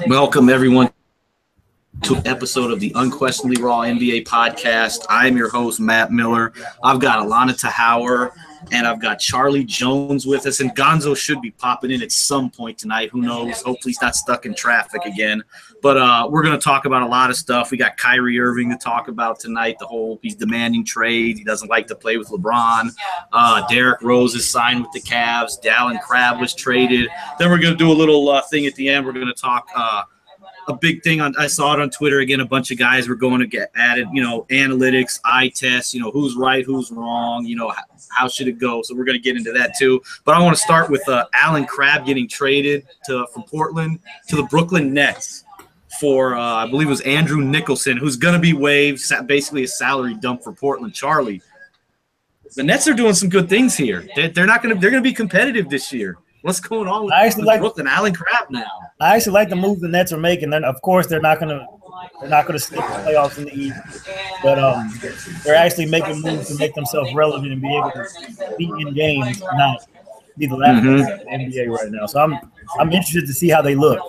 Welcome, everyone, to an episode of the Unquestionably Raw NBA podcast. I'm your host, Matt Miller. I've got Allana and I've got Charlie Jones with us, and Gonzo should be popping in at some point tonight. Who knows? Hopefully he's not stuck in traffic again. But we're going to talk about a lot of stuff. We got Kyrie Irving to talk about tonight. He's demanding trades. He doesn't like to play with LeBron. Derrick Rose is signed with the Cavs. Allen and Crabbe was traded. Then we're going to do a little thing at the end. We're going to talk a big thing I saw it on Twitter again. A bunch of guys were going to get added, analytics, eye tests, who's right, who's wrong, how should it go? So we're going to get into that too. But I want to start with Allen Crabbe getting traded from Portland to the Brooklyn Nets for, I believe it was Andrew Nicholson, who's going to be waived, basically a salary dump for Portland. Charlie, the Nets are doing some good things here. They're going to be competitive this year. What's going on with Brooklyn? Allen Crabbe now. I actually like the move the Nets are making. Then, of course, they're not gonna stick the playoffs in the East, but they're actually making moves to make themselves relevant and be able to be in games, not be the last in the NBA right now. So I'm interested to see how they look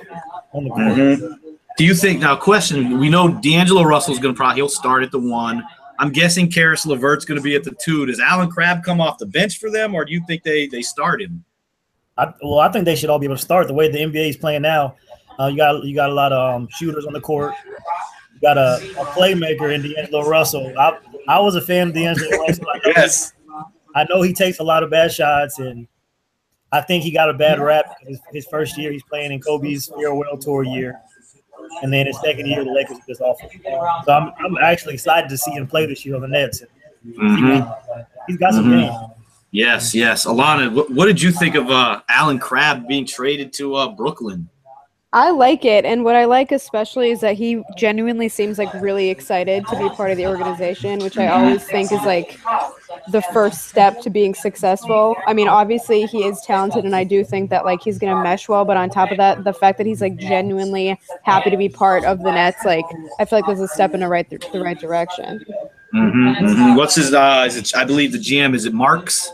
on the court. Do you think now? Question: we know D'Angelo Russell's going to he'll start at the 1. I'm guessing Karis LeVert's going to be at the 2. Does Allen Crabbe come off the bench for them, or do you think they start him? I think they should all be able to start the way the NBA is playing now. You got a lot of shooters on the court. You got a playmaker in D'Angelo Russell. I was a fan of D'Angelo Russell. I know he takes a lot of bad shots, and I think he got a bad rap. His first year, he's playing in Kobe's farewell tour year, and then his second year, the Lakers are just awful. So I'm actually excited to see him play this year on the Nets. He's got some game. Yes. Allana, what did you think of Allen Crabbe being traded to Brooklyn? I like it, and what I like especially is that he genuinely seems like really excited to be part of the organization, which I always think is like the first step to being successful. I mean, obviously he is talented, and I do think that like he's going to mesh well, but on top of that, the fact that he's like genuinely happy to be part of the Nets, like I feel like there's a step in the right direction. What's his I believe the GM, is it Marks?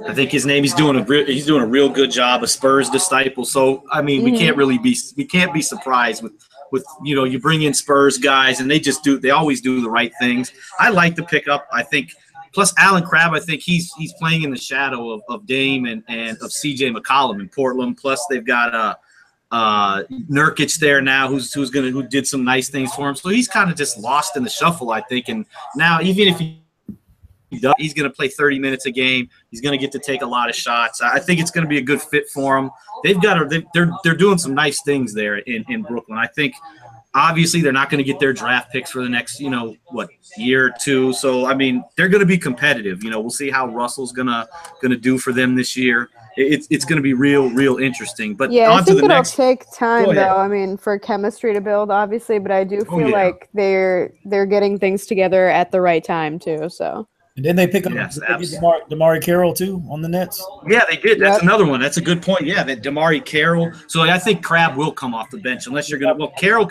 I think his name. He's doing a real good job, a Spurs disciple. So I mean, we can't be surprised with you bring in Spurs guys and they always do the right things. I like the pickup. I think plus Allen Crabbe, I think he's playing in the shadow of Dame and of CJ McCollum in Portland. Plus they've got Nurkic there now who did some nice things for him. So he's kind of just lost in the shuffle, I think. And now even if he's going to play 30 minutes a game. He's going to get to take a lot of shots. I think it's going to be a good fit for him. They're doing some nice things there in Brooklyn. I think obviously they're not going to get their draft picks for the next, year or two. So, I mean, they're going to be competitive. We'll see how Russell's going to do for them this year. It's going to be real interesting. But yeah, I think it'll take time, though. I mean, for chemistry to build, obviously, but I do feel like they're getting things together at the right time, too, so. And then they pick up DeMarre Carroll too on the Nets. Yeah, they did. That's another one. That's a good point. Yeah, that DeMarre Carroll. So I think Crabbe will come off the bench unless you're going to. Well, Carroll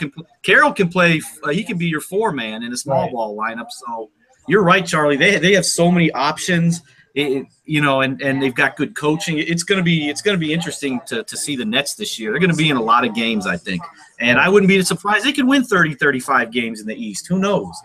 can play. He can be your 4-man in a small ball lineup. So you're right, Charlie. They have so many options. And they've got good coaching. It's going to be interesting to see the Nets this year. They're going to be in a lot of games, I think. And I wouldn't be surprised they could win 30, 35 games in the East. Who knows?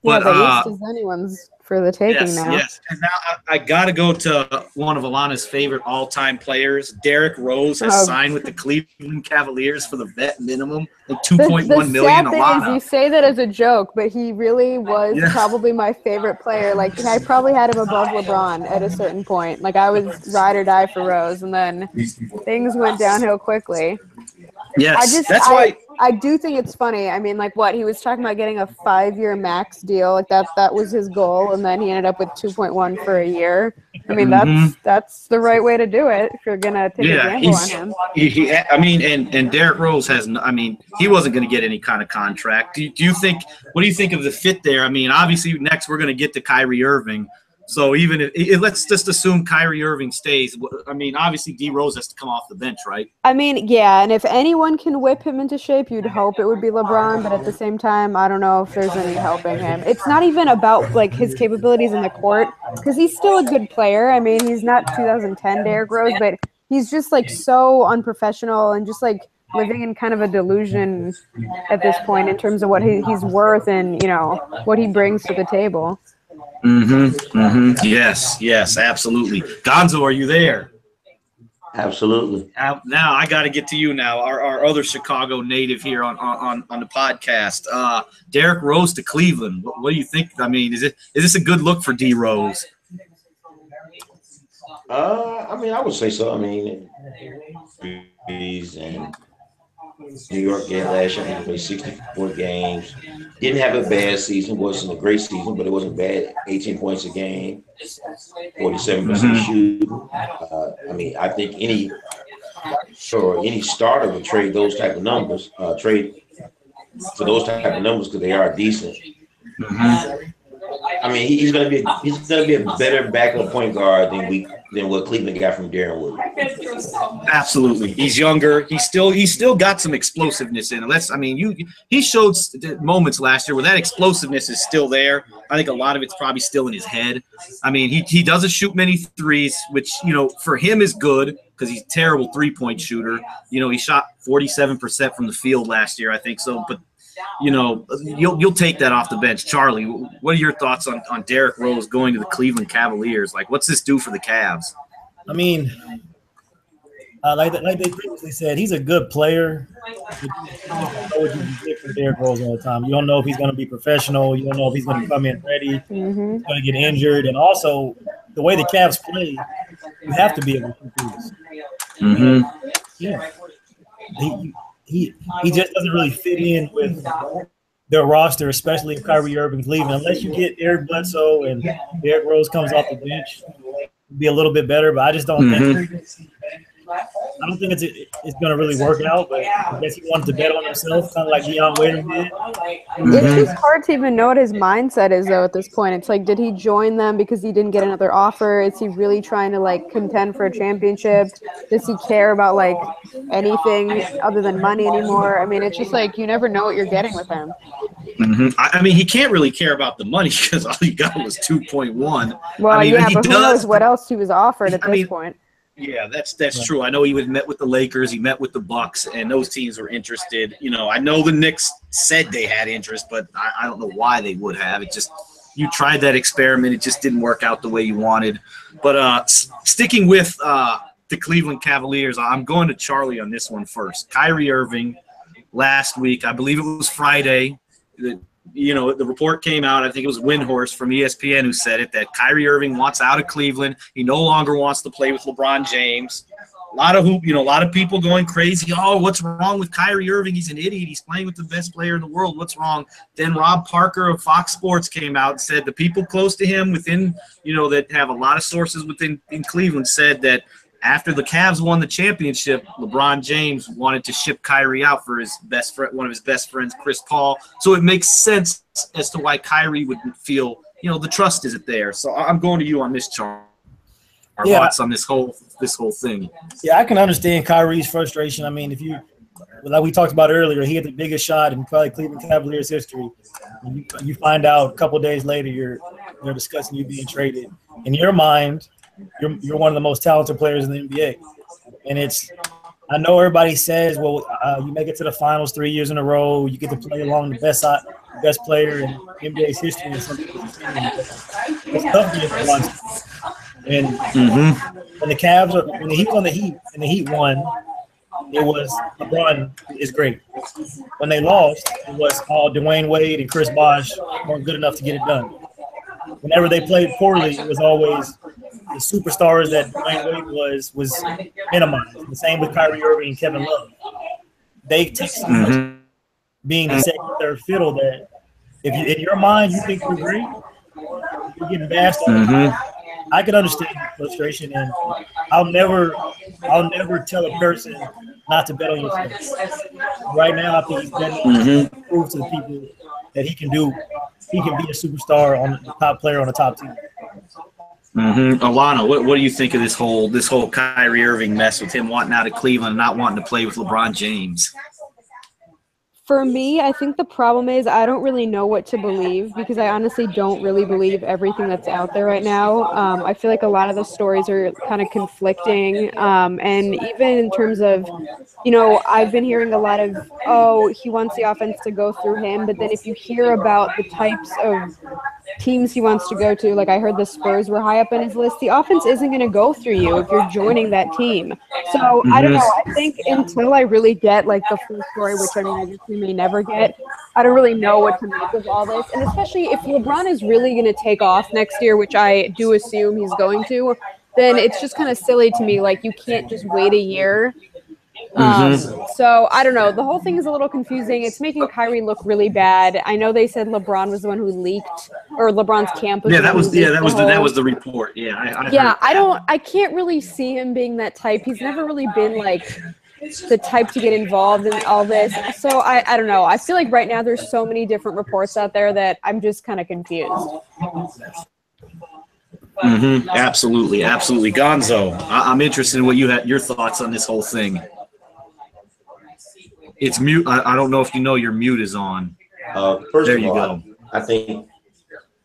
Yeah, the East is anyone's for the taking now. Yes. And now I got to go to one of Alana's favorite all-time players. Derrick Rose has signed with the Cleveland Cavaliers for the vet minimum, like $2.1 million. The sad thing is you say that as a joke, but he really was probably my favorite player. Like, I probably had him above LeBron at a certain point. Like, I was ride or die for Rose, and then things went downhill quickly. Yes, that's why I do think it's funny. I mean, like he was talking about getting a 5-year max deal. Like that was his goal, and then he ended up with 2.1 for a year. I mean, that's the right way to do it if you're gonna take a gamble on him. And Derrick Rose has. I mean, he wasn't going to get any kind of contract. Do you think? What do you think of the fit there? I mean, obviously next we're going to get to Kyrie Irving. So even if let's just assume Kyrie Irving stays, I mean, obviously D Rose has to come off the bench, right? I mean, yeah, and if anyone can whip him into shape, you'd hope it would be LeBron, but at the same time, I don't know if there's any helping him. It's not even about like his capabilities in the court, because he's still a good player. I mean, he's not 2010 Derrick Rose, but he's just like so unprofessional and just like living in kind of a delusion at this point in terms of what he's worth and, you know, what he brings to the table. Yes, absolutely. Gonzo, are you there? Absolutely. Now I got to get to you now, our other Chicago native here on the podcast. Derrick Rose to Cleveland. What do you think? I mean, is this a good look for D Rose? I mean, I would say so. I mean, he's in New York game last year. He played 64 games. Didn't have a bad season. Wasn't a great season, but it wasn't bad. 18 points a game, 47% shooting. I mean, I think any starter would trade those type of numbers. Trade for those type of numbers because they are decent. I mean, he's gonna be a better backup point guard than what Cleveland got from Darren Wood. Absolutely, he's younger. He's still got some explosiveness in him. He showed moments last year where that explosiveness is still there. I think a lot of it's probably still in his head. I mean, he doesn't shoot many threes, which for him is good because he's a terrible 3-point shooter. He shot 47% from the field last year, I think so, but. You'll take that off the bench. Charlie, what are your thoughts on Derrick Rose going to the Cleveland Cavaliers? Like, what's this do for the Cavs? I mean, like they previously said, he's a good player. You don't know what you can get from Derrick Rose all the time. You don't know if he's going to be professional. You don't know if he's going to come in ready. He's going to get injured. And also, the way the Cavs play, you have to be able to do this. Yeah. He just doesn't really fit in with their roster, especially if Kyrie Irving's leaving. Unless you get Eric Bledsoe and Derrick Rose comes off the bench, it'd be a little bit better. But I just don't think it's going to really work out. But I guess he wanted to bet on himself, kind of like Deion Waiters did. It's just hard to even know what his mindset is, though, at this point. It's like, did he join them because he didn't get another offer? Is he really trying to, contend for a championship? Does he care about, anything other than money anymore? I mean, it's just you never know what you're getting with him. I mean, he can't really care about the money because all he got was 2.1. Well, but who knows what else he was offered at this point. Yeah, that's true. I know he met with the Lakers, he met with the Bucks, and those teams were interested. I know the Knicks said they had interest, but I don't know why they would have. It just you tried that experiment, it just didn't work out the way you wanted. But sticking with the Cleveland Cavaliers, I'm going to Charlie on this one first. Kyrie Irving last week, I believe it was Friday. The report came out, I think it was Windhorst from ESPN who said it, that Kyrie Irving wants out of Cleveland. He no longer wants to play with LeBron James. A lot of people going crazy. Oh, what's wrong with Kyrie Irving? He's an idiot. He's playing with the best player in the world. What's wrong? Then Rob Parker of Fox Sports came out and said the people close to him within, that have a lot of sources in Cleveland said that after the Cavs won the championship, LeBron James wanted to ship Kyrie out for his best friend, one of his best friends, Chris Paul. So it makes sense as to why Kyrie would feel, the trust isn't there. So I'm going to you on this, Charlie. Our thoughts on this whole thing. Yeah, I can understand Kyrie's frustration. I mean, like we talked about earlier, he had the biggest shot in probably Cleveland Cavaliers history. You find out a couple days later they're discussing you being traded. In your mind, you're one of the most talented players in the NBA. And I know everybody says, well, you make it to the finals 3 years in a row, you get to play along the best player in NBA's history. And some people's opinion. It's tough to get the one. And when the Cavs, when he was on the Heat and the Heat won, it was LeBron is great. When they lost, it was all Dwayne Wade and Chris Bosh weren't good enough to get it done. Whenever they played poorly, it was always the superstars that Dwayne Wade was minimized. The same with Kyrie Irving and Kevin Love. They take so much being the second, third fiddle that if you in your mind you think you're great, you're getting bashed on. I can understand frustration, and I'll never tell a person not to bet on yourself. Right now, I think he's betting to prove to the people that he can be a superstar on the top player on the top team. Allana, what do you think of this whole Kyrie Irving mess with him wanting out of Cleveland and not wanting to play with LeBron James? For me, I think the problem is I don't really know what to believe because I honestly don't really believe everything that's out there right now. I feel like a lot of the stories are kind of conflicting. And even in terms of, I've been hearing a lot of, oh, he wants the offense to go through him. But then if you hear about the types of teams he wants to go to, like I heard the Spurs were high up on his list, the offense isn't going to go through you if you're joining that team. So I don't know. I think until I really get like the full story, which I mean, I guess we may never get, I don't really know what to make of all this. And especially if LeBron is really going to take off next year, which I do assume he's going to, then it's just kind of silly to me. Like you can't just wait a year. So I don't know. The whole thing is a little confusing. It's making Kyrie look really bad. I know they said LeBron was the one who leaked, or LeBron's camp was. That was the report. Yeah, I can't really see him being that type. He's never really been like the type to get involved in all this. So I don't know. I feel like right now there's so many different reports out there that I'm just kind of confused. Absolutely. Gonzo, I'm interested in what your thoughts on this whole thing. It's mute. I don't know if you know your mute is on. First of all, I think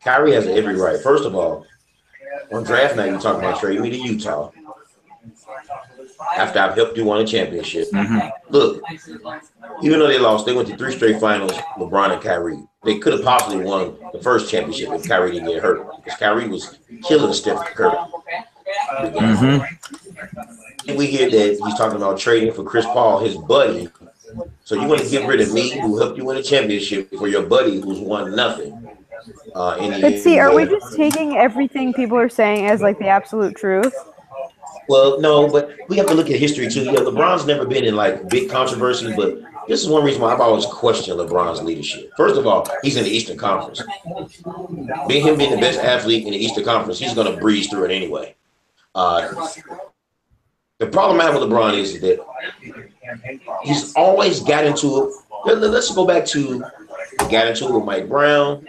Kyrie has every right. First of all, on draft night, you talk about trading me to Utah after I've helped you win a championship. Look, even though they lost, they went to 3 straight finals, LeBron and Kyrie. They could have possibly won the first championship if Kyrie didn't get hurt, because Kyrie was killing Steph Curry. And we hear that he's talking about trading for Chris Paul, his buddy. So you want to get rid of me, who helped you win a championship, for your buddy who's won nothing. But see, are we just taking everything people are saying as like the absolute truth? Well, no, but we have to look at history too. LeBron's never been in like big controversy, but this is one reason why I've always questioned LeBron's leadership. First of all, he's in the Eastern Conference. Being the best athlete in the Eastern Conference, he's going to breeze through it anyway. The problem I have with LeBron is that he's always got into it. Let's go back to he got into it with Mike Brown.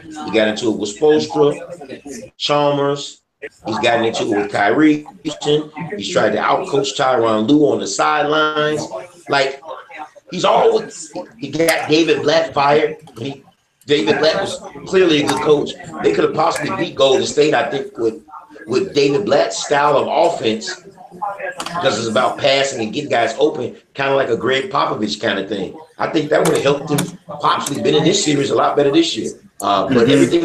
He got into it with Spoelstra, Chalmers. He's gotten into it with Kyrie. He's tried to outcoach Tyronn Lue on the sidelines. Like, he got David Blatt fired. David Blatt was clearly a good coach. They could have possibly beat Golden State, I think, with David Blatt's style of offense, because it's about passing and getting guys open, kind of like a Greg Popovich kind of thing. I think that would have helped him possibly been in this series a lot better this year. But everything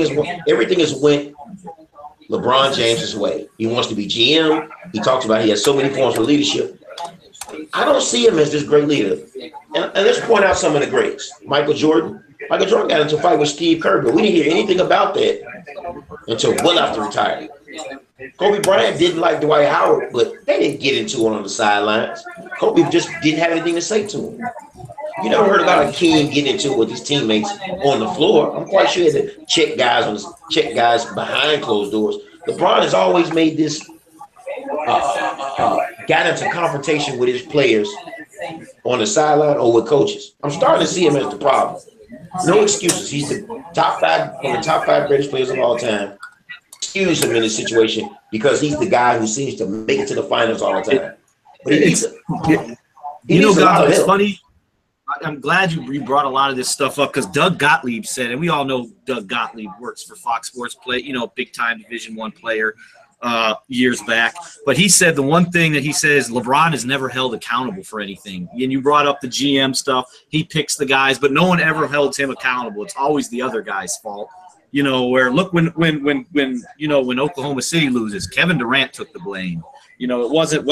is went LeBron James's way. He wants to be GM. He talks about he has so many forms of leadership. I don't see him as this great leader. And let's point out some of the greats. Michael Jordan got into a fight with Steve Kerr, but we didn't hear anything about that until well after retirement. Kobe Bryant didn't like Dwight Howard, but they didn't get into it on the sidelines. Kobe just didn't have anything to say to him. You never heard about a king getting into it with his teammates on the floor. I'm quite sure he had to check guys behind closed doors. LeBron has always made this got into confrontation with his players on the sideline or with coaches. I'm starting to see him as the problem. No excuses. He's the one of the top five greatest players of all time. Excuse him in this situation because he's the guy who seems to make it to the finals all the time. But it's funny. I'm glad you brought a lot of this stuff up because Doug Gottlieb said, and we all know Doug Gottlieb works for Fox Sports, big time Division I player years back. But he said the one thing that he says LeBron is never held accountable for anything. And you brought up the GM stuff. He picks the guys, but no one ever held him accountable. It's always the other guy's fault. Where look when Oklahoma City loses, Kevin Durant took the blame. It wasn't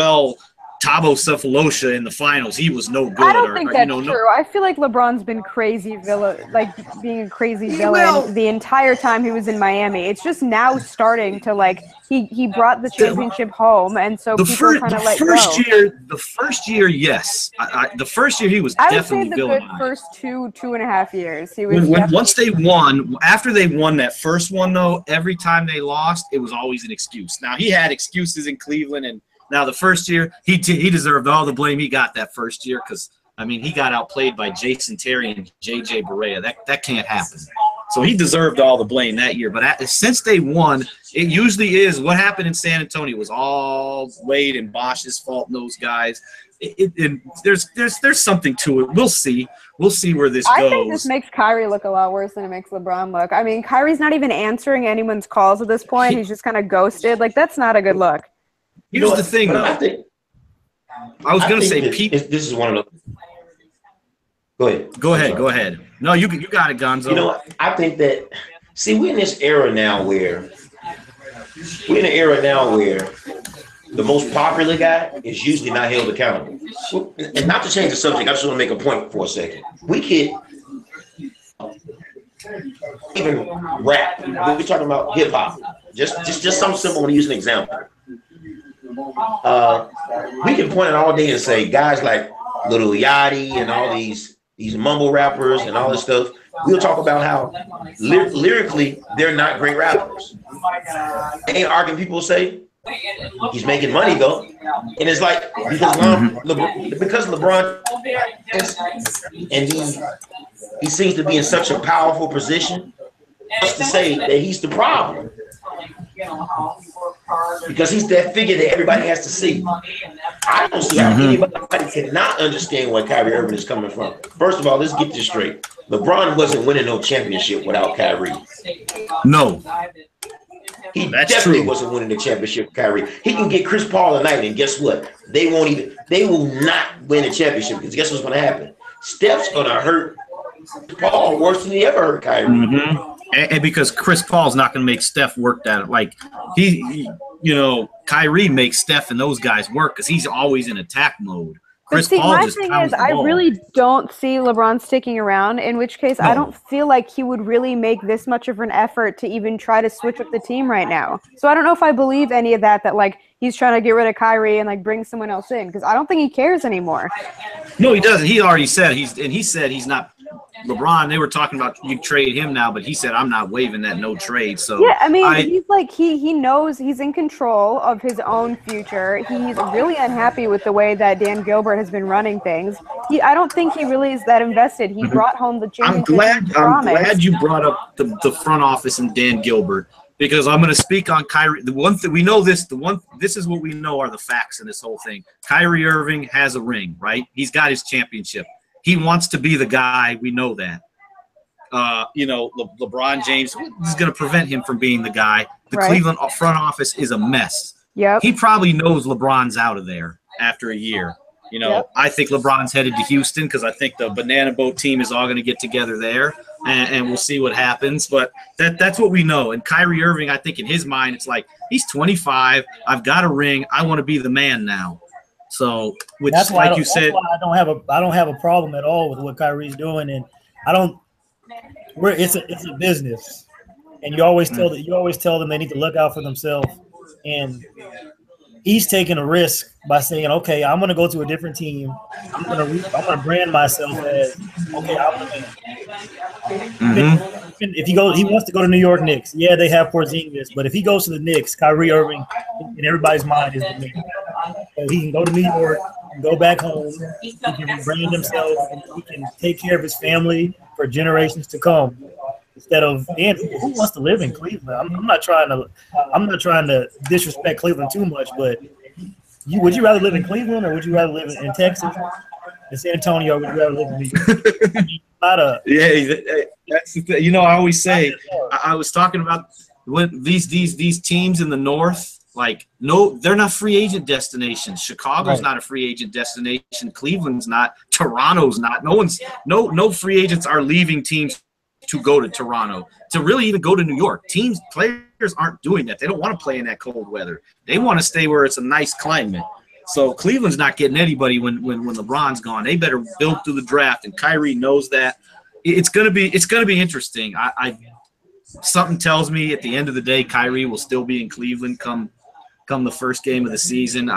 Thabo Sefolosha in the finals. He was no good. I don't think that's true. I feel like LeBron's been being a crazy villain the entire time he was in Miami. It's just now starting to he brought the championship home, and so people kind of let go. The first year, yes. The first year he was definitely villain. I would say the first 2.5 years he was. Once they won, after they won that first one though, every time they lost, it was always an excuse. Now he had excuses in Cleveland and. Now, the first year, he deserved all the blame he got that first year because, he got outplayed by Jason Terry and J.J. Barea. That can't happen. So he deserved all the blame that year. But since they won, it usually is what happened in San Antonio was all Wade and Bosch's fault and those guys. there's something to it. We'll see. We'll see where this goes. I think this makes Kyrie look a lot worse than it makes LeBron look. I mean, Kyrie's not even answering anyone's calls at this point. He's just kind of ghosted. Like, that's not a good look. Here's the thing, though. I was going to say, Pete. This is one of the. Go ahead. Go ahead. No, you got it, Gonzo. You know what? I think that. See, we're in this era now where. We're in an era now where the most popular guy is usually not held accountable. And not to change the subject, I just want to make a point for a second. We could even rap. We're talking about hip hop. Just something simple. To use an example. We can point it all day and say guys like Lil Yachty and all these mumble rappers and all this stuff. We'll talk about how lyrically they're not great rappers. Ain't arguing people say he's making money though, and it's like because LeBron and he seems to be in such a powerful position, just to say that he's the problem because he's that figure that everybody has to see. I don't see how anybody cannot understand where Kyrie Irving is coming from. First of all, let's get this straight. LeBron wasn't winning no championship without Kyrie. No. He definitely wasn't winning the championship with Kyrie. He can get Chris Paul tonight, and guess what? They will not win the championship because guess what's going to happen? Steph's going to hurt Paul worse than he ever hurt Kyrie. And because Chris Paul's not going to make Steph work that, like Kyrie makes Steph and those guys work because he's always in attack mode. Chris Paul my just thing pounds is, the I ball. really don't see LeBron sticking around, in which case I don't feel like he would really make this much of an effort to even try to switch up the team right now. So I don't know if I believe any of that like he's trying to get rid of Kyrie and like bring someone else in because I don't think he cares anymore. No, he doesn't. He already said he said he's not LeBron. They were talking about you trade him now, but he said I'm not waiving that no trade. So yeah, I mean he's like he knows he's in control of his own future. He's really unhappy with the way that Dan Gilbert has been running things. I don't think he really is that invested. He brought home the championship. I'm glad you brought up the front office and Dan Gilbert because I'm going to speak on Kyrie. The one thing we know this is what we know are the facts in this whole thing. Kyrie Irving has a ring, right? He's got his championship. He wants to be the guy. We know that. LeBron James is going to prevent him from being the guy. The Cleveland front office is a mess. Yep. He probably knows LeBron's out of there after a year. I think LeBron's headed to Houston because I think the Banana Boat team is all going to get together there, and we'll see what happens. But that's what we know. And Kyrie Irving, I think in his mind, it's like he's 25. I've got a ring. I want to be the man now. So, that's why I don't have a problem at all with what Kyrie's doing, and it's a business, and you always tell them they need to look out for themselves, and he's taking a risk by saying, okay, I'm going to go to a different team. I'm going to brand myself as okay. If he wants to go to New York Knicks, yeah, they have Porzingis, but if he goes to the Knicks, Kyrie Irving in everybody's mind is the man. So he can go to New York and go back home. He can rebrand himself and he can take care of his family for generations to come. Instead of who wants to live in Cleveland? I'm not trying to disrespect Cleveland too much, but would you rather live in Cleveland or would you rather live in Texas, in San Antonio? Or would you rather live in New York? That's the thing. I always say I was talking about when these teams in the North. Like, no, they're not free agent destinations. Chicago's not a free agent destination. Cleveland's not. Toronto's not. No free agents are leaving teams to go to Toronto, to really even go to New York. Players aren't doing that. They don't want to play in that cold weather. They want to stay where it's a nice climate. So Cleveland's not getting anybody when LeBron's gone. They better build through the draft, and Kyrie knows that. It's gonna be interesting. Something tells me at the end of the day, Kyrie will still be in Cleveland come the first game of the season.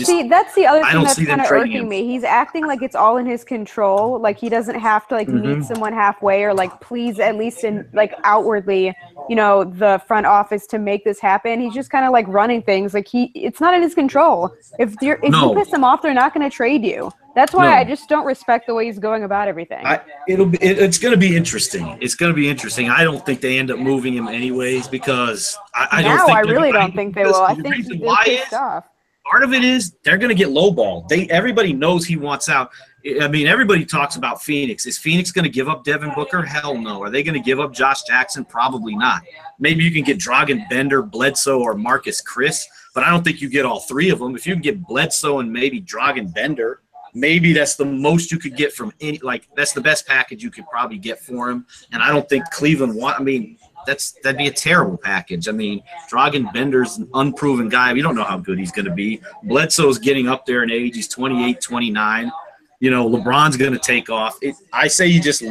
See, that's the other thing that's kind of irking me. He's acting like it's all in his control. Like he doesn't have to meet someone halfway or please at least in outwardly, the front office to make this happen. He's just kind of running things. It's not in his control. If you piss them off, they're not going to trade you. That's why I just don't respect the way he's going about everything. It's going to be interesting. It's going to be interesting. I don't think they end up moving him anyways because I really don't think they will. I think he's pissed off. part of it is they're going to get lowballed. Everybody knows he wants out. I mean, everybody talks about Phoenix. Is Phoenix going to give up Devin Booker? Hell no. Are they going to give up Josh Jackson? Probably not. Maybe you can get Dragan Bender, Bledsoe, or Marcus Chris, but I don't think you get all three of them. If you can get Bledsoe and maybe Dragan Bender, maybe that's the most you could get from any. Like, that's the best package you could probably get for him. And I don't think Cleveland want. I mean, that'd be a terrible package. I mean, Dragan Bender's an unproven guy. We don't know how good he's going to be. Bledsoe's getting up there in age. He's 28, 29. You know, LeBron's going to take off. I say you just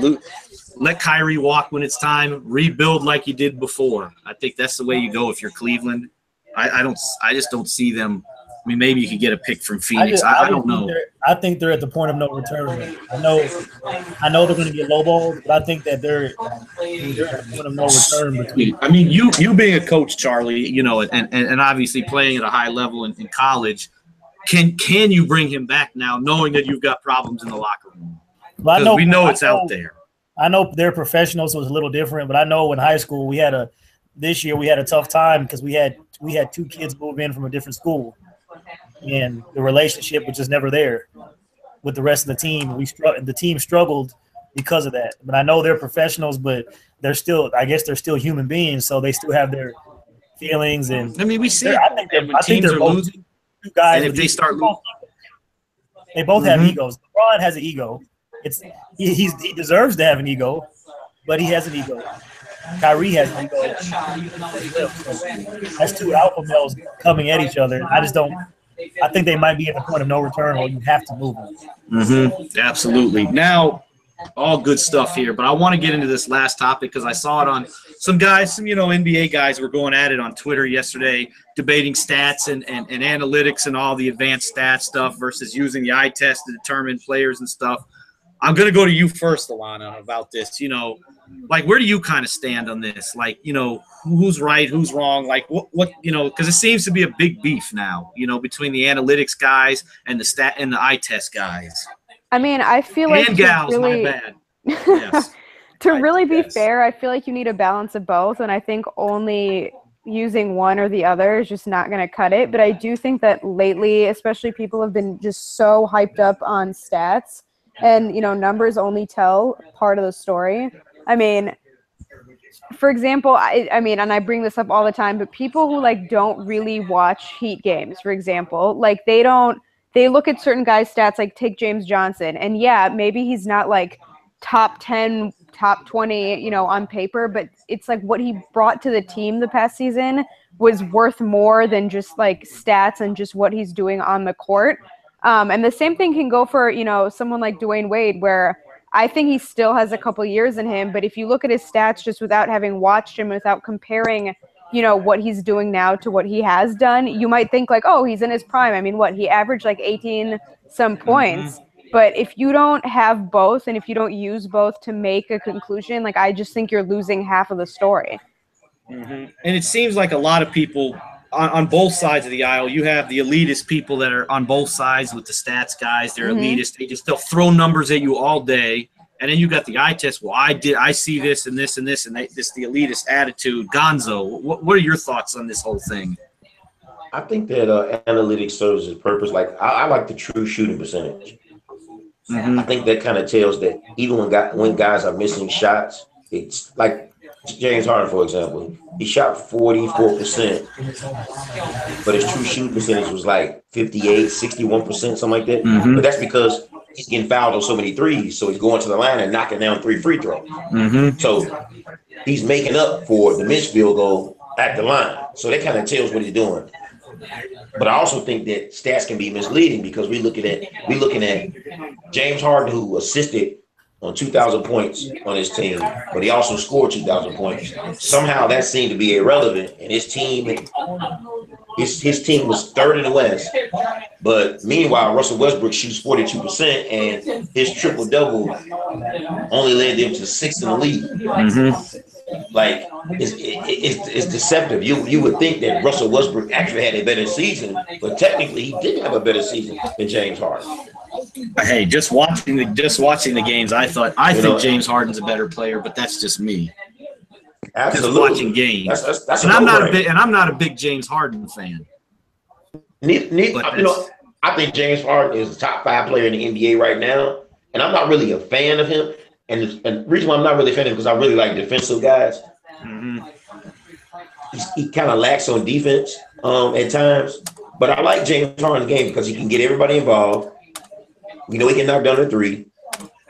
let Kyrie walk when it's time. Rebuild like you did before. I think that's the way you go if you're Cleveland. I just don't see them. I mean, maybe you could get a pick from Phoenix. I don't know. I think they're at the point of no return. I know they're going to get lowballed, but I think that they're at the point of no return. I mean, you being a coach, Charlie, you know, and obviously playing at a high level in college, can you bring him back now, knowing that you've got problems in the locker room? Because we know it's out there. I know they're professionals, so it's a little different. But I know in high school this year we had a tough time because we had two kids move in from a different school. And the relationship was just never there with the rest of the team. The team struggled because of that. But I know they're professionals, but they're still human beings, so they still have their feelings. And I mean, we see. I think they're both losing. Two guys, and if they start losing, they both have egos. LeBron has an ego. He deserves to have an ego, but he has an ego. Kyrie has an ego. That's two alpha males coming at each other. I think they might be at the point of no return, or you have to move them. Absolutely. Now, all good stuff here, but I want to get into this last topic because I saw it on some NBA guys were going at it on Twitter yesterday, debating stats and analytics and all the advanced stat stuff versus using the eye test to determine players and stuff. I'm going to go to you first, Allana, about this. You know, like, where do you kind of stand on this? Like, you know, who's right, who's wrong? Like, what you know, because it seems to be a big beef now, you know, between the analytics guys and the stat and the eye test guys. I mean, I feel like gals, my bad. Yes. To really be fair, I feel like you need a balance of both, and I think only using one or the other is just not going to cut it. But I do think that lately, especially, people have been just so hyped up on stats. And, you know, numbers only tell part of the story. I mean, for example, I mean, and I bring this up all the time, but people who, like, don't really watch Heat games, for example, like, they look at certain guys' stats, like, take James Johnson. And, yeah, maybe he's not, like, top 10, top 20, you know, on paper, but it's like what he brought to the team the past season was worth more than just, like, stats and just what he's doing on the court. And the same thing can go for, you know, someone like Dwayne Wade, where I think he still has a couple years in him. But if you look at his stats just without having watched him, without comparing, you know, what he's doing now to what he has done, you might think like, oh, he's in his prime. I mean, he averaged like 18 some points. But if you don't have both and if you don't use both to make a conclusion, like, I just think you're losing half of the story. And it seems like a lot of people on both sides of the aisle, you have the elitist people that are on both sides with the stats guys. They're elitist. They'll throw numbers at you all day. And then you got the eye test. Well, I see this and this and this, and this the elitist attitude. Gonzo, what are your thoughts on this whole thing? I think that analytics serves its purpose. Like, I like the true shooting percentage. I think that kind of tells that even when guys are missing shots, it's like James Harden, for example, he shot 44%, but his true shooting percentage was like 58, 61%, something like that. But that's because he's getting fouled on so many threes, so he's going to the line and knocking down 3 free throws. So he's making up for the missed field goal at the line. So that kind of tells what he's doing. But I also think that stats can be misleading because we're looking at James Harden, who assisted on 2,000 points on his team, but he also scored 2,000 points. Somehow that seemed to be irrelevant, and his team was third in the West. But meanwhile, Russell Westbrook shoots 42%, and his triple-double only led them to 6th in the league. Like, it's deceptive. You would think that Russell Westbrook actually had a better season, but technically he didn't have a better season than James Harden. Hey, just watching the games, I think James Harden's a better player, but that's just me. Absolutely. Just watching games, that's and I'm not a big James Harden fan. I think James Harden is the top 5 player in the NBA right now, and I'm not really a fan of him. And the reason why I'm not really a fan of him because I really like defensive guys. Mm-hmm. He kind of lacks on defense at times, but I like James Harden's game because he can get everybody involved. We know he can knock down a 3.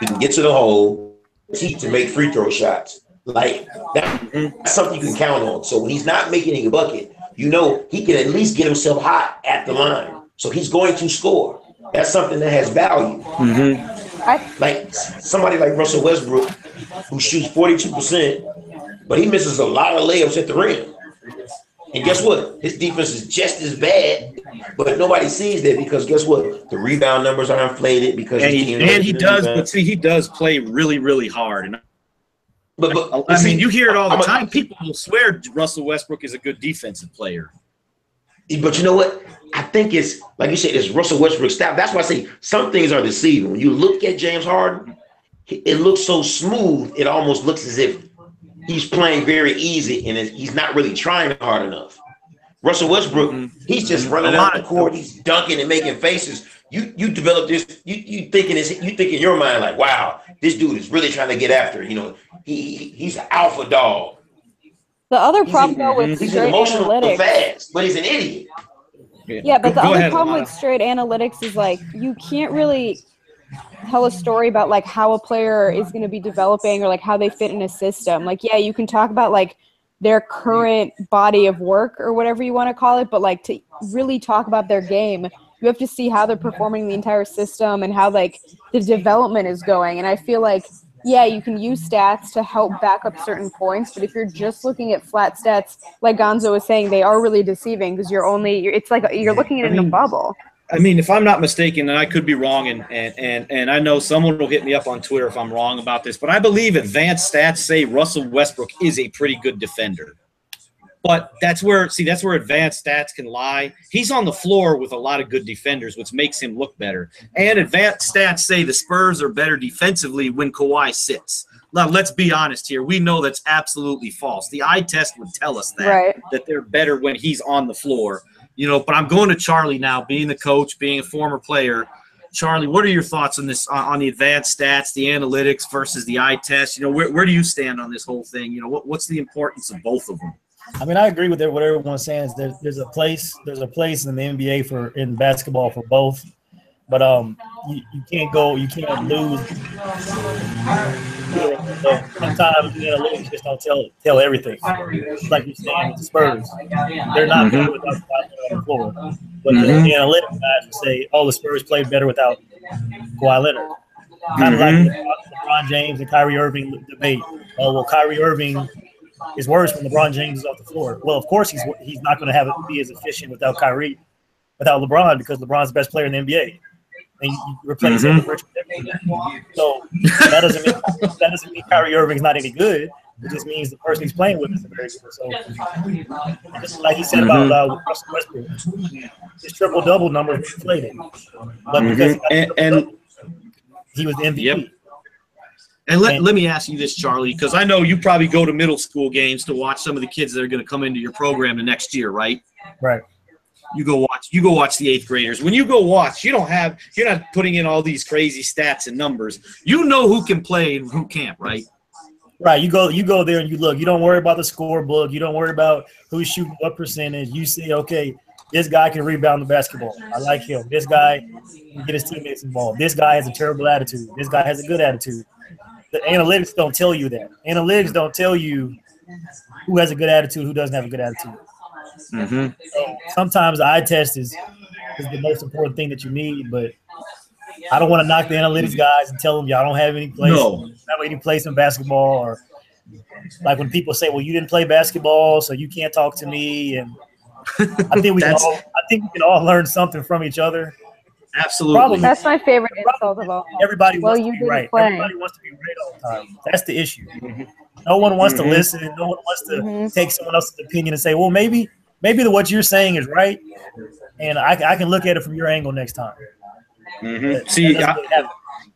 He can get to the hole, to make free throw shots. Like that's something you can count on. So when he's not making a bucket, he can at least get himself hot at the line. So he's going to score. That's something that has value. Mm-hmm. Like somebody like Russell Westbrook, who shoots 42%, but he misses a lot of layups at the rim. And guess what? His defense is just as bad, but nobody sees that because guess what? The rebound numbers are inflated because he does play really, really hard. But I mean, you hear it all the time. People will swear Russell Westbrook is a good defensive player. But you know what? I think it's like you said, it's Russell Westbrook's style. That's why I say some things are deceiving. When you look at James Harden, it looks so smooth. It almost looks as if he's playing very easy and he's not really trying hard enough. Russell Westbrook, he's just running out the court. He's dunking and making faces. You develop this. You think in your mind like, wow, this dude is really trying to get after. He's an alpha dog. The other problem though with he's straight emotional analytics, fast, but he's an idiot. Yeah, but the other problem with straight analytics is like you can't really tell a story about like how a player is going to be developing or like how they fit in a system. Like, yeah, you can talk about like their current body of work or whatever you want to call it, but like to really talk about their game, you have to see how they're performing the entire system and how like the development is going. And I feel like, yeah, you can use stats to help back up certain points, but if you're just looking at flat stats, like Gonzo was saying, they are really deceiving because it's like you're looking at it in a bubble. I mean, if I'm not mistaken, and I could be wrong, and I know someone will hit me up on Twitter if I'm wrong about this, but I believe advanced stats say Russell Westbrook is a pretty good defender. But that's where advanced stats can lie. He's on the floor with a lot of good defenders, which makes him look better. And advanced stats say the Spurs are better defensively when Kawhi sits. Now, let's be honest here. We know that's absolutely false. The eye test would tell us that they're better when he's on the floor. But I'm going to Charlie now, being the coach, being a former player. Charlie, what are your thoughts on this, on the advanced stats, the analytics versus the eye test? Where do you stand on this whole thing? What's the importance of both of them? I mean, I agree with what everyone's saying. Is there's a place in the NBA in basketball for both, but you can't lose. Sometimes the analytics just don't tell everything. Like you're saying with the Spurs, they're not better without Kawhi on the floor. But the analytics guys would say, "Oh, the Spurs played better without Kawhi Leonard." Kind of like the LeBron James and Kyrie Irving debate. Oh, well, Kyrie Irving is worse when LeBron James is off the floor. Well, of course he's not going to be as efficient without LeBron because LeBron's the best player in the NBA. And you replace him with Richard Jefferson. So that doesn't mean Kyrie Irving's not any good. It just means the person he's playing with is very good. So just like he said about Russell Westbrook, his triple-double number was inflated. But because he was the MVP. Yep. And let me ask you this, Charlie, because I know you probably go to middle school games to watch some of the kids that are going to come into your program the next year, right? Right. You go watch the 8th graders. When you go watch, you're not putting in all these crazy stats and numbers. You know who can play and who can't, right? Right. You go there and you look. You don't worry about the scorebook. You don't worry about who's shooting what percentage. You see, okay, this guy can rebound the basketball. I like him. This guy can get his teammates involved. This guy has a terrible attitude. This guy has a good attitude. The analytics don't tell you that. Analytics don't tell you who has a good attitude, who doesn't have a good attitude. So sometimes the eye test is the most important thing that you need, but I don't want to knock the analytics guys and tell them y'all don't have any place in basketball, or like when people say, "Well, you didn't play basketball, so you can't talk to me." And I think we can all learn something from each other. Absolutely. That's my favorite insult of all. Everybody wants to be right. Everybody wants to be right all the time. That's the issue. No one wants to listen. No one wants to take someone else's opinion and say, well, maybe what you're saying is right, and I can look at it from your angle next time. See,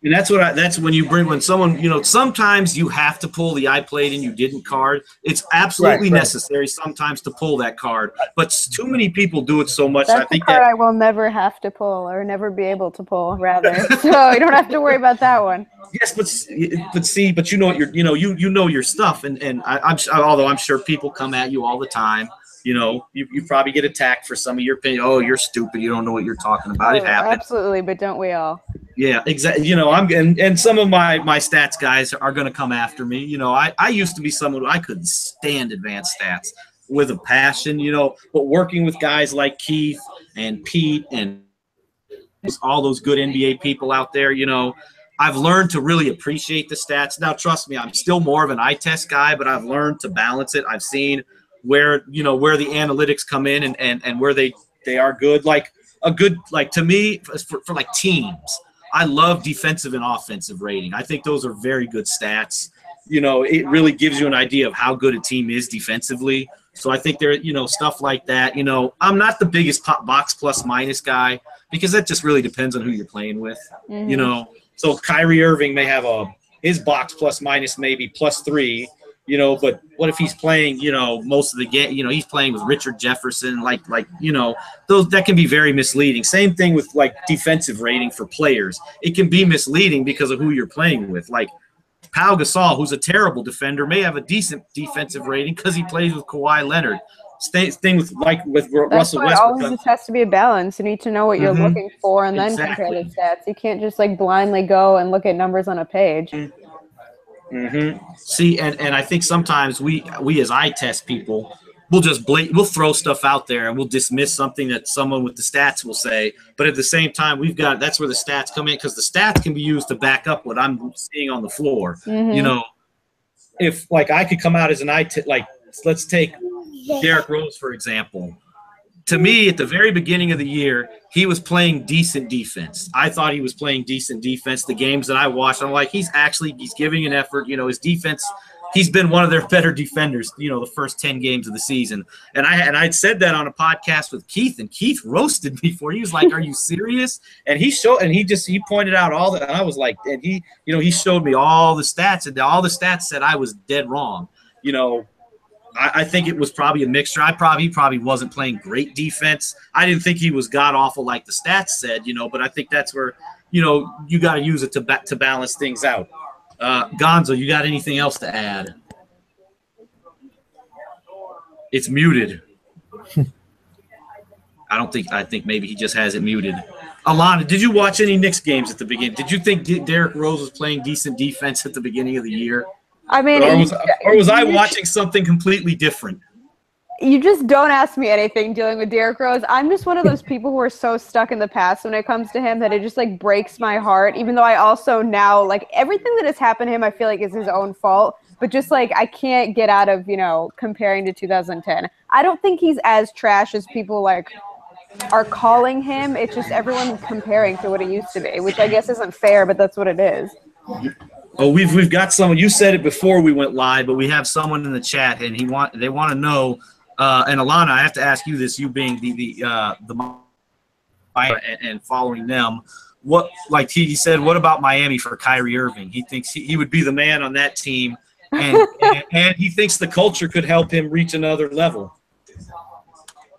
And that's when you bring when someone, sometimes you have to pull the I played and you didn't card. It's absolutely necessary sometimes to pull that card, but too many people do it so much. That's I think a card I will never have to pull or never be able to pull, rather. So you don't have to worry about that one. Yes, but you know what you know your stuff, and although I'm sure people come at you all the time. You probably get attacked for some of your opinion. Oh, you're stupid. You don't know what you're talking about. It happens. Absolutely, but don't we all? Yeah, exactly. And some of my stats guys are going to come after me. I used to be someone who I couldn't stand advanced stats with a passion, but working with guys like Keith and Pete and all those good NBA people out there, I've learned to really appreciate the stats. Now, trust me, I'm still more of an eye test guy, but I've learned to balance it. I've seen where the analytics come in and where they are good. Like to me, for like teams, I love defensive and offensive rating. I think those are very good stats. It really gives you an idea of how good a team is defensively. So I think there, stuff like that. I'm not the biggest box plus minus guy because that just really depends on who you're playing with. Mm-hmm. So Kyrie Irving may have his box plus minus maybe +3. But what if he's playing, most of the game, he's playing with Richard Jefferson, those that can be very misleading. Same thing with like defensive rating for players. It can be misleading because of who you're playing with. Like Pau Gasol, who's a terrible defender, may have a decent defensive rating because he plays with Kawhi Leonard. Thing with Russell Westbrook. It always just has to be a balance. You need to know what you're looking for and then compare the stats. You can't just like blindly go and look at numbers on a page. Mm-hmm. See, and I think sometimes we as eye test people, we'll throw stuff out there and we'll dismiss something that someone with the stats will say. But at the same time, that's where the stats come in because the stats can be used to back up what I'm seeing on the floor. Mm-hmm. If like I could come out as an eye test, like let's take Derrick Rose for example. To me, at the very beginning of the year, he was playing decent defense. I thought he was playing decent defense. The games that I watched, I'm like, he's giving an effort. His defense, he's been one of their better defenders, the first 10 games of the season. And I'd said that on a podcast with Keith, and Keith roasted me for it. He was like, "Are you serious?" And he pointed out all that. And I was like, and he showed me all the stats, and all the stats said I was dead wrong. I think it was probably a mixture. He probably wasn't playing great defense. I didn't think he was god awful like the stats said, but I think that's where, you got to use it to balance things out. Gonzo, you got anything else to add? It's muted. I think maybe he just has it muted. Allana, did you watch any Knicks games at the beginning? Did you think Derrick Rose was playing decent defense at the beginning of the year? I mean, or was I watching something completely different? You just don't ask me anything dealing with Derrick Rose. I'm just one of those people who are so stuck in the past when it comes to him that it just like breaks my heart, even though I also now like everything that has happened to him I feel like is his own fault, but just like I can't get out of, comparing to 2010. I don't think he's as trash as people like are calling him. It's just everyone comparing to what he used to be, which I guess isn't fair, but that's what it is. Oh, we've got someone. You said it before we went live, but we have someone in the chat, and they want to know. And Allana, I have to ask you this: you being the and following them, what like he said, what about Miami for Kyrie Irving? He thinks he would be the man on that team, and he thinks the culture could help him reach another level.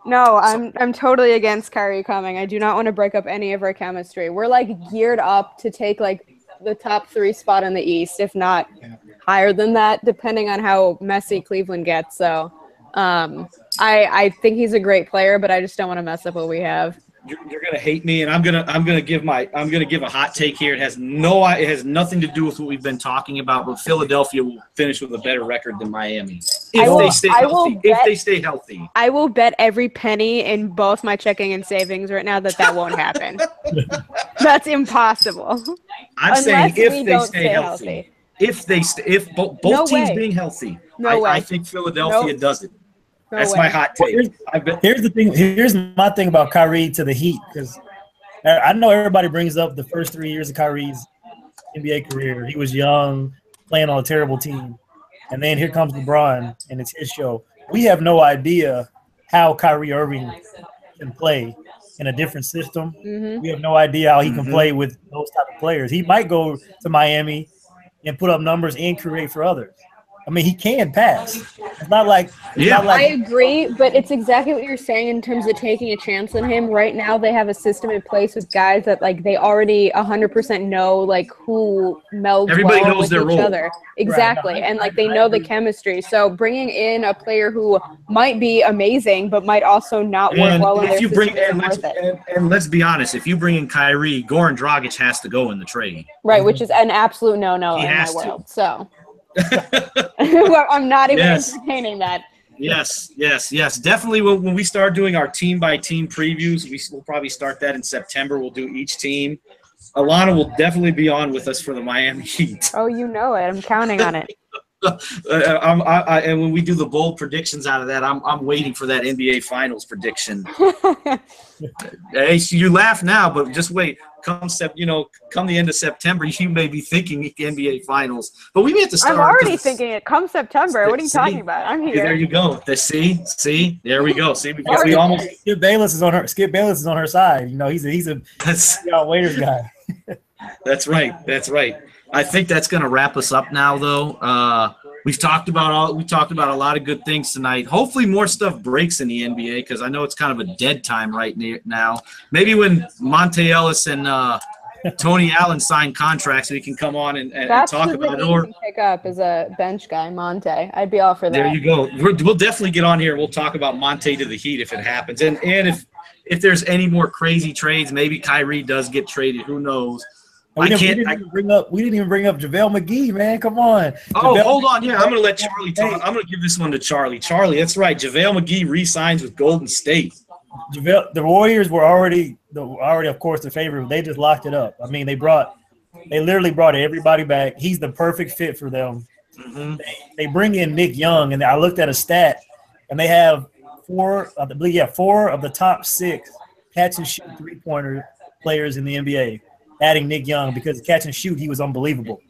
No, I'm totally against Kyrie coming. I do not want to break up any of our chemistry. We're like geared up to take like the top 3 spot in the East, if not higher than that, depending on how messy Cleveland gets. So I think he's a great player, but I just don't want to mess up what we have. You're gonna hate me, and I'm gonna give a hot take here. It has nothing to do with what we've been talking about, but Philadelphia will finish with a better record than Miami if they stay healthy. I will bet every penny in both my checking and savings right now that won't happen. That's impossible. I'm saying if they stay healthy. If both teams being healthy, I think Philadelphia does it. That's my hot take. Here's the thing. Here's my thing about Kyrie to the Heat, because I know everybody brings up the first 3 years of Kyrie's NBA career. He was young, playing on a terrible team, and then here comes LeBron, and it's his show. We have no idea how Kyrie Irving can play in a different system. We have no idea how he can play with those type of players. He might go to Miami and put up numbers and create for others. I mean, he can pass. It's not like I agree, but it's exactly what you're saying in terms of taking a chance on him. Right now, they have a system in place with guys that like they already 100% know like who melds Everybody well knows with their each role. other. Exactly, Right. and like they know the chemistry. So bringing in a player who might be amazing, but might also not work well in their system isn't worth it. And let's be honest, if you bring in Kyrie, Goran Dragic has to go in the trade. Right, which is an absolute no-no He in my has to. world. So I'm not even Yes. entertaining that. Yes. Definitely when we start doing our team-by-team previews, we'll probably start that in September. We'll do each team. Allana will definitely be on with us for the Miami Heat. Oh, you know it. I'm counting on it. And when we do the bold predictions out of that, I'm waiting for that NBA Finals prediction. Hey, you laugh now, but just wait. Come the end of September, you may be thinking NBA Finals. But we may have to start. I'm already thinking it. Come September. What are you talking about? I'm here. There you go. See, there we go. See, we almost. Skip Bayless is on her side. You know, he's a Waiters guy. That's right. I think that's going to wrap us up now, though. We've talked about a lot of good things tonight. Hopefully, more stuff breaks in the NBA because I know it's kind of a dead time right now. Maybe when Monte Ellis and Tony Allen sign contracts, we can come on and talk about it. Or pick up as a bench guy, Monte. I'd be all for that. There you go. We'll definitely get on here. We'll talk about Monte to the Heat if it happens, and if there's any more crazy trades, maybe Kyrie does get traded. Who knows? We didn't even bring up JaVale McGee, man. Come on. Oh, hold on. Yeah, I'm going to let Charlie talk. I'm going to give this one to Charlie. Charlie, that's right. JaVale McGee re-signs with Golden State. The Warriors were already, of course, the favorite. They just locked it up. I mean, they literally brought everybody back. He's the perfect fit for them. Mm-hmm. They bring in Nick Young, and I looked at a stat, and they have four of the top 6 catch and shoot three-pointer players in the NBA. Adding Nick Young because catch and shoot, he was unbelievable.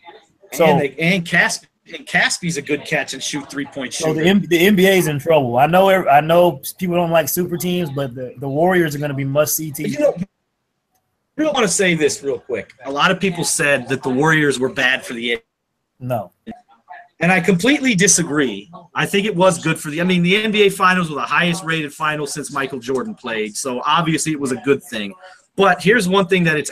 So and Caspi's a good catch and shoot 3-point shooter. So the NBA is in trouble. I know people don't like super teams, but the Warriors are going to be must-see teams. I want to say this real quick. A lot of people said that the Warriors were bad for the NBA. No. And I completely disagree. I think it was good for the NBA Finals were the highest-rated finals since Michael Jordan played, so obviously it was a good thing. But here's one thing that it's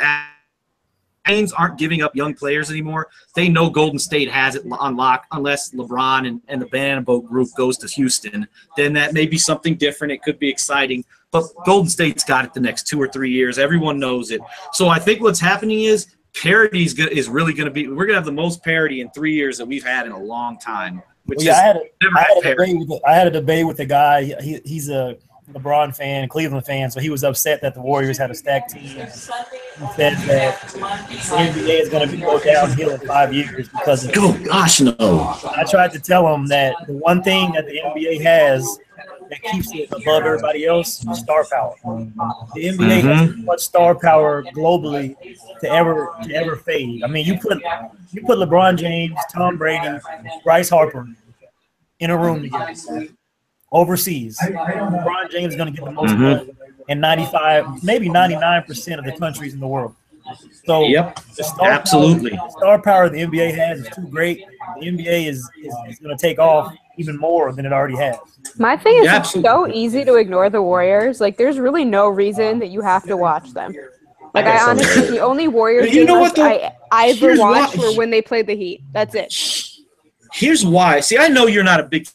Lions aren't giving up young players anymore. They know Golden State has it on lock unless LeBron and the Banana Boat group goes to Houston. Then that may be something different. It could be exciting. But Golden State's got it the next 2 or 3 years. Everyone knows it. So I think what's happening is parity is really going to be – we're going to have the most parity in 3 years that we've had in a long time. I had a debate with a guy. He's a LeBron fan, Cleveland fan, so he was upset that the Warriors had a stacked team. He said that the NBA is going to go downhill in 5 years because of – oh, gosh, no. I tried to tell him that the one thing that the NBA has that keeps it above everybody else is star power. The NBA has too much star power globally to ever fade. I mean, you put LeBron James, Tom Brady, Bryce Harper in a room together. Overseas, LeBron James is going to get the most money in 95, maybe 99% of the countries in the world. So, absolutely. The star power the NBA has is too great. The NBA is going to take off even more than it already has. My thing is it's so easy to ignore the Warriors. Like, there's really no reason that you have to watch them. Like, I honestly, the only Warriors games I ever watched were when they played the Heat. That's it. Here's why. See, I know you're not a big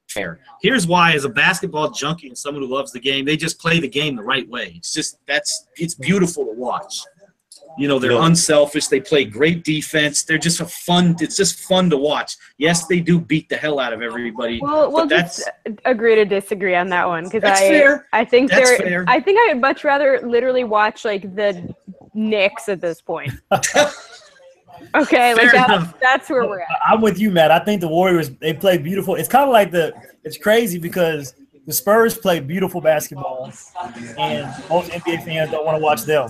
fan. Here's why, as a basketball junkie and someone who loves the game, they just play the game the right way. It's just it's beautiful to watch. You know, they're unselfish. They play great defense. They're just it's just fun to watch. Yes, they do beat the hell out of everybody. Well, we'll just agree to disagree on that one because fair. I think fair. I think I would much rather literally watch like the Knicks at this point. Okay, like that's where we're at. I'm with you, Matt. I think the Warriors, they play beautiful. It's kind of like it's crazy because the Spurs play beautiful basketball, and most NBA fans don't want to watch them.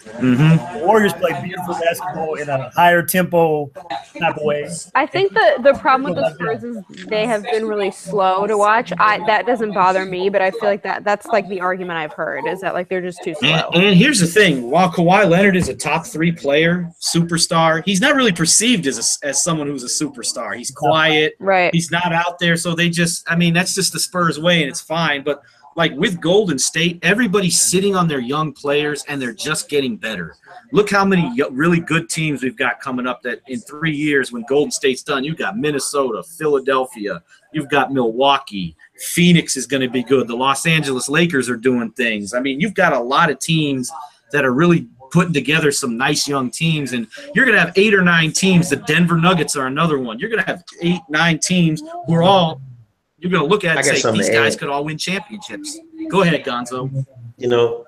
Mm-hmm. The Warriors play beautiful basketball in a higher tempo type of way. I think the problem with the Spurs is they have been really slow to watch. That doesn't bother me, but I feel like that's like the argument I've heard is that like they're just too slow. And here's the thing: while Kawhi Leonard is a top 3 player, superstar, he's not really perceived as someone who's a superstar. He's quiet, right? He's not out there, so they just—I mean, that's just the Spurs way, and it's fine. But like with Golden State, everybody's sitting on their young players, and they're just getting better. Look how many really good teams we've got coming up that in 3 years when Golden State's done, you've got Minnesota, Philadelphia, you've got Milwaukee, Phoenix is going to be good. The Los Angeles Lakers are doing things. I mean, you've got a lot of teams that are really putting together some nice young teams, and you're going to have 8 or 9 teams. The Denver Nuggets are another one. You're going to have 8, 9 teams who are all – you're going to look at it and say, these guys could all win championships. Go ahead, Gonzo. You know,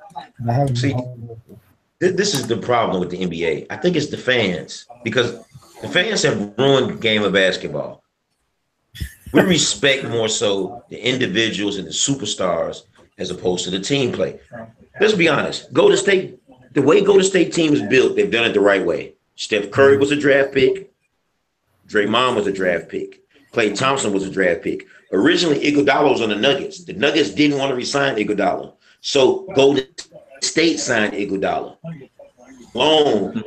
see, this is the problem with the NBA. I think it's the fans, because the fans have ruined the game of basketball. We respect more so the individuals and the superstars as opposed to the team play. Let's be honest. Golden State, the way Golden State team is built, they've done it the right way. Steph Curry was a draft pick. Draymond was a draft pick. Klay Thompson was a draft pick. Originally, Iguodala was on the Nuggets. The Nuggets didn't want to resign Iguodala. So Golden State signed Iguodala. Long.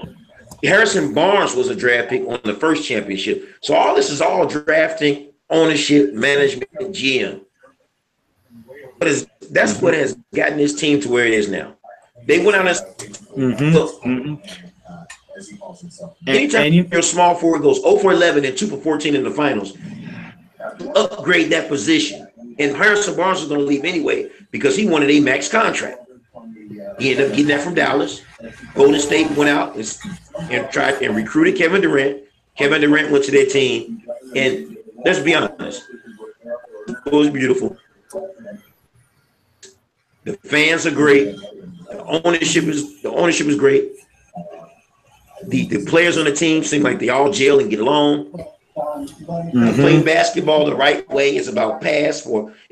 Harrison Barnes was a draft pick on the first championship. So all this is all drafting, ownership, management, and GM. But that's what has gotten this team to where it is now. They went on a anytime your small forward goes 0 for 11 and 2 for 14 in the finals, upgrade that position. And Harrison Barnes was going to leave anyway because he wanted a max contract. He ended up getting that from Dallas. Golden State went out and tried and recruited Kevin Durant. Kevin Durant went to their team, and let's be honest, it was beautiful. The fans are great. The ownership is great. The players on the team seem like they all gel and get along. Playing basketball the right way is about it's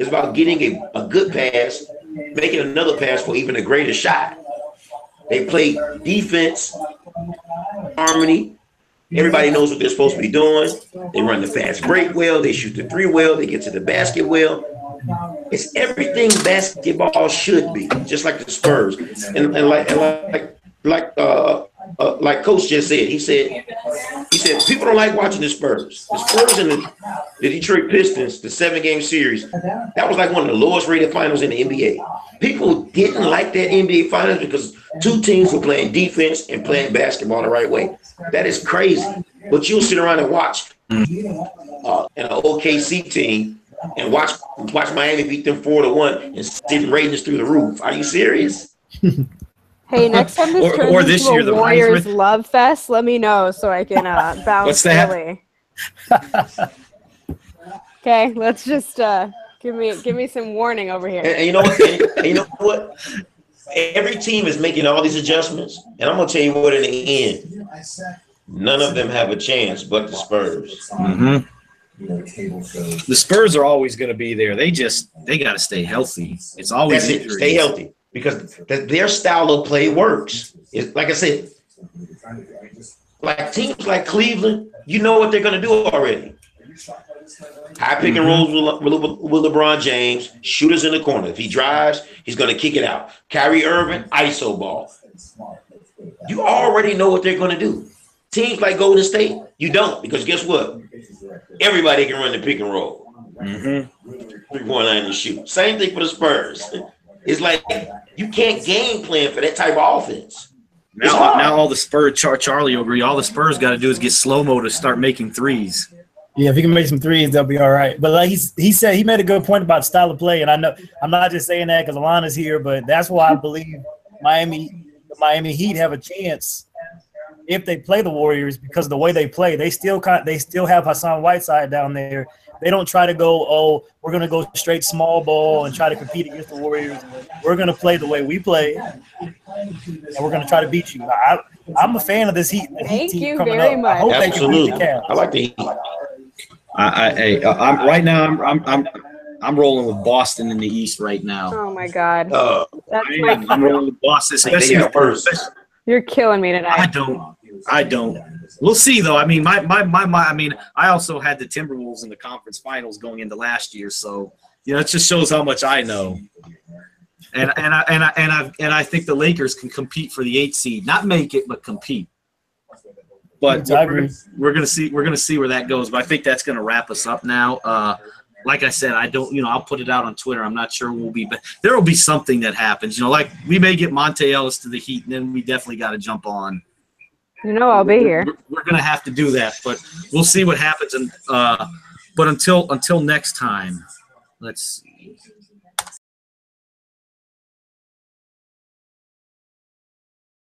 about getting a good pass, making another pass for even a greater shot. They play defense, harmony. Everybody knows what they're supposed to be doing. They run the fast break well. They shoot the 3 well. They get to the basket well. It's everything basketball should be, just like the Spurs. And like Coach just said, he said people don't like watching the Spurs. The Spurs and the Detroit Pistons, the 7-game series, that was like one of the lowest rated finals in the NBA. People didn't like that NBA finals because 2 teams were playing defense and playing basketball the right way. That is crazy. But you'll sit around and watch an OKC team and watch Miami beat them 4-1 and send ratings through the roof. Are you serious? Hey, next time this turns this into year, a Warriors love fest, let me know so I can bounce What's that? early. Okay, let's just give me some warning over here. And you know what? And you know what? Every team is making all these adjustments, and I'm gonna tell you what. In the end, none of them have a chance, but the Spurs. Mm-hmm. The Spurs are always going to be there. They got to stay healthy. It's always stay healthy because their style of play works. It's, like I said, like teams like Cleveland, you know what they're going to do already. High pick and rolls with LeBron James, shooters in the corner. If he drives, he's going to kick it out. Kyrie Irving, ISO ball. You already know what they're going to do. Teams like Golden State, you don't, because guess what? Everybody can run the pick and roll. 3-point line and shoot. Same thing for the Spurs. It's like you can't game plan for that type of offense. Now all the Spurs, Charlie will agree, all the Spurs got to do is get slow-mo to start making threes. Yeah, if he can make some threes, they'll be all right. But like he said, he made a good point about style of play, and I know I'm not just saying that because Allana's here, but that's why I believe the Miami Heat have a chance if they play the Warriors, because of the way they play. They still have Hassan Whiteside down there. They don't try to go, we're going to go straight small ball and try to compete against the Warriors. We're going to play the way we play, and we're going to try to beat you. I'm a fan of this Heat. Thank you coming very up. much. I hope Absolutely. they can beat the Cavs. I like the Heat. I'm right now. I'm rolling with Boston in the East right now. Oh my God, I'm rolling with Boston, You're killing me tonight. I don't. We'll see though. I mean, I mean, I also had the Timberwolves in the conference finals going into last year, so it just shows how much I know. And I think the Lakers can compete for the 8th seed, not make it, but compete. But we're gonna see where that goes. But I think that's gonna wrap us up now. Like I said, I don't, I'll put it out on Twitter. I'm not sure but there will be something that happens. Like we may get Monte Ellis to the Heat, and then we definitely got to jump on. I'll be here. We're gonna have to do that, but we'll see what happens. And but until next time, let's see.